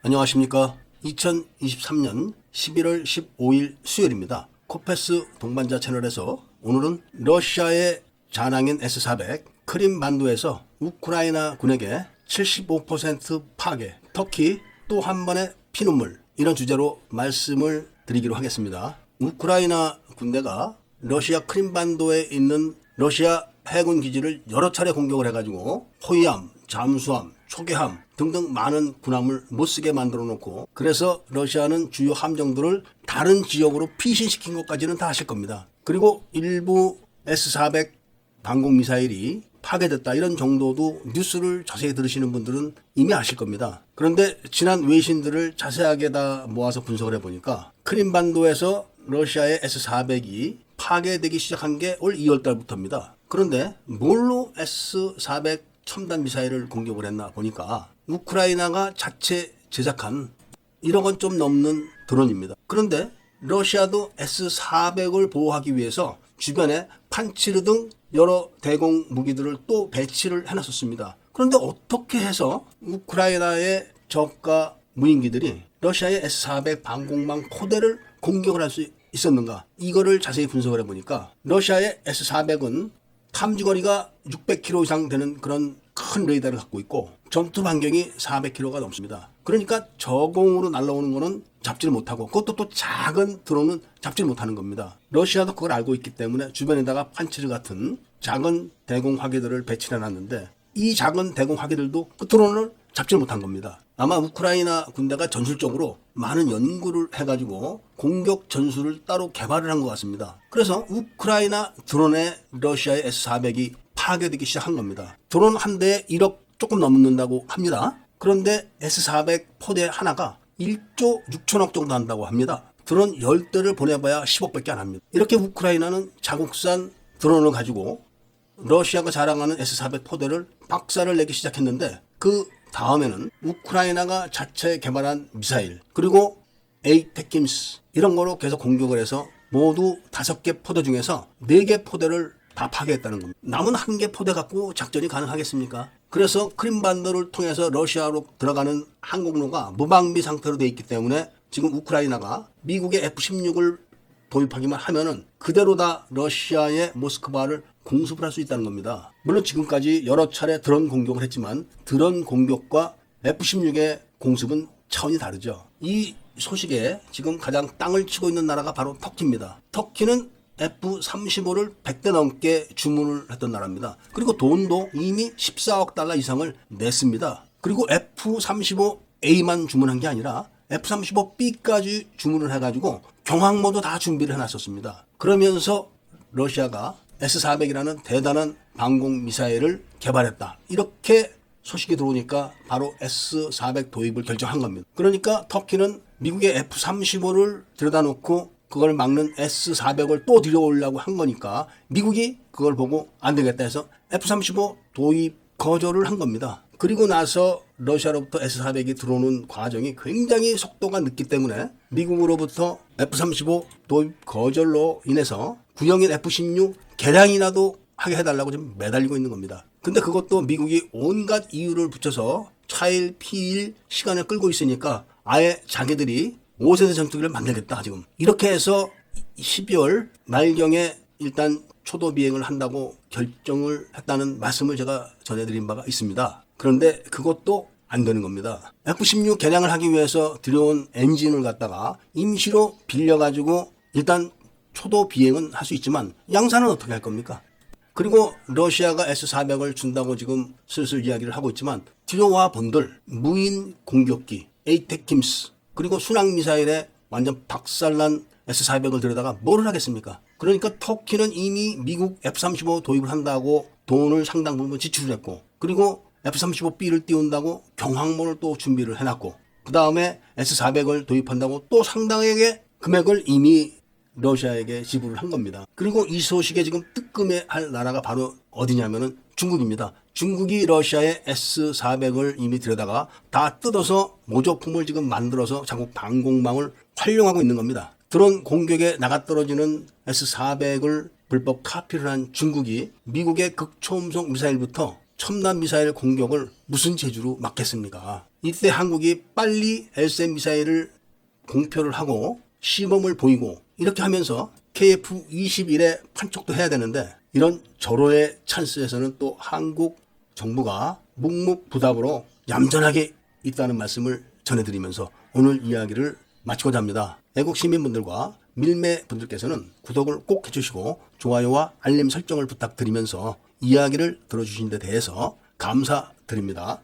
안녕하십니까. 2023년 11월 15일 수요일입니다. 코페스 동반자 채널에서 오늘은 러시아의 자랑인 S-400 크림 반도에서 우크라이나 군에게 75% 파괴, 터키 또 한 번의 피눈물, 이런 주제로 말씀을 드리기로 하겠습니다. 우크라이나 군대가 러시아 크림 반도에 있는 러시아 해군 기지를 여러 차례 공격을 해가지고 호위함, 잠수함, 초계함 등등 많은 군함을 못쓰게 만들어 놓고, 그래서 러시아는 주요 함정들을 다른 지역으로 피신시킨 것까지는 다 아실 겁니다. 그리고 일부 S-400 방공미사일이 파괴됐다, 이런 정도도 뉴스를 자세히 들으시는 분들은 이미 아실 겁니다. 그런데 지난 외신들을 자세하게 다 모아서 분석을 해보니까 크림반도에서 러시아의 S-400이 파괴되기 시작한 게 올 2월 달부터입니다. 그런데 뭘로 S-400 첨단 미사일을 공격을 했나 보니까 우크라이나가 자체 제작한 1억 원 좀 넘는 드론입니다. 그런데 러시아도 S-400을 보호하기 위해서 주변에 판치르 등 여러 대공 무기들을 또 배치를 해놨었습니다. 그런데 어떻게 해서 우크라이나의 저가 무인기들이 러시아의 S-400 방공망 포대를 공격을 할 수 있었는가, 이거를 자세히 분석을 해보니까 러시아의 S-400은 탐지거리가 600km 이상 되는 그런 큰 레이더를 갖고 있고 전투 반경이 400km가 넘습니다. 그러니까 저공으로 날아오는 거는 잡지를 못하고, 그것도 또 작은 드론은 잡지를 못하는 겁니다. 러시아도 그걸 알고 있기 때문에 주변에다가 판치르 같은 작은 대공 화기들을 배치해 놨는데, 이 작은 대공 화기들도 그 드론을 잡지를 못한 겁니다. 아마 우크라이나 군대가 전술적으로 많은 연구를 해가지고 공격 전술을 따로 개발을 한 것 같습니다. 그래서 우크라이나 드론에 러시아의 S-400이 파괴되기 시작한 겁니다. 드론 한 대에 1억 조금 넘는다고 합니다. 그런데 S-400 포대 하나가 1조 6천억 정도 한다고 합니다. 드론 10대를 보내봐야 10억밖에 안 합니다. 이렇게 우크라이나는 자국산 드론을 가지고 러시아가 자랑하는 S-400 포대를 박살을 내기 시작했는데, 그 다음에는 우크라이나가 자체 개발한 미사일, 그리고 에이테킴스 이런 거로 계속 공격을 해서 모두 5개 포대 중에서 4개 포대를 다 파괴했다는 겁니다. 남은 1개 포대 갖고 작전이 가능하겠습니까? 그래서 크림반도를 통해서 러시아로 들어가는 항공로가 무방비 상태로 돼 있기 때문에 지금 우크라이나가 미국의 F-16을 도입하기만 하면은 그대로 다 러시아의 모스크바를 공습을 할 수 있다는 겁니다. 물론 지금까지 여러 차례 드론 공격을 했지만 드론 공격과 F-16의 공습은 차원이 다르죠. 이 소식에 지금 가장 땅을 치고 있는 나라가 바로 터키입니다. 터키는 F-35를 100대 넘게 주문을 했던 나라입니다. 그리고 돈도 이미 14억 달러 이상을 냈습니다. 그리고 F-35A만 주문한 게 아니라 F-35B까지 주문을 해가지고 경항모도 다 준비를 해놨었습니다. 그러면서 러시아가 S-400이라는 대단한 방공 미사일을 개발했다, 이렇게 소식이 들어오니까 바로 S-400 도입을 결정한 겁니다. 그러니까 터키는 미국의 F-35를 들여다놓고 그걸 막는 S-400을 또 들여오려고 한 거니까 미국이 그걸 보고 안 되겠다 해서 F-35 도입 거절을 한 겁니다. 그리고 나서 러시아로부터 S-400이 들어오는 과정이 굉장히 속도가 늦기 때문에 미국으로부터 F-35 도입 거절로 인해서 구형인 F-16 개량이라도 하게 해달라고 지금 매달리고 있는 겁니다. 근데 그것도 미국이 온갖 이유를 붙여서 차일 피일 시간을 끌고 있으니까 아예 자기들이 5세대 전투기를 만들겠다, 지금 이렇게 해서 12월 말경에 일단 초도 비행을 한다고 결정을 했다는 말씀을 제가 전해드린 바가 있습니다. 그런데 그것도 안 되는 겁니다. F-16 개량을 하기 위해서 들여온 엔진을 갖다가 임시로 빌려가지고 일단 초도 비행은 할 수 있지만 양산은 어떻게 할 겁니까? 그리고 러시아가 S-400을 준다고 지금 슬슬 이야기를 하고 있지만 들여와 본들 무인 공격기 에이테킴스, 그리고 순항미사일에 완전 박살난 S-400을 들여다가 뭐를 하겠습니까? 그러니까 터키는 이미 미국 F-35 도입을 한다고 돈을 상당 부분 지출을 했고, 그리고 F-35B를 띄운다고 경항모를 또 준비를 해놨고, 그 다음에 S-400을 도입한다고 또 상당하게 금액을 이미 러시아에게 지불을 한 겁니다. 그리고 이 소식에 지금 뜨끔해할 나라가 바로 어디냐면은 중국입니다. 중국이 러시아의 S-400을 이미 들여다가 다 뜯어서 모조품을 지금 만들어서 자국 방공망을 활용하고 있는 겁니다. 드론 공격에 나가떨어지는 S-400을 불법 카피를 한 중국이 미국의 극초음속 미사일부터 첨단 미사일 공격을 무슨 재주로 막겠습니까? 이때 한국이 빨리 LSM 미사일을 공표를 하고 시범을 보이고 이렇게 하면서 KF-21에 판촉도 해야 되는데 이런 절호의 찬스에서는 또 한국 정부가 묵묵부답으로 얌전하게 있다는 말씀을 전해드리면서 오늘 이야기를 마치고자 합니다. 애국 시민분들과 밀매 분들께서는 구독을 꼭 해주시고 좋아요와 알림 설정을 부탁드리면서 이야기를 들어주신 데 대해서 감사드립니다.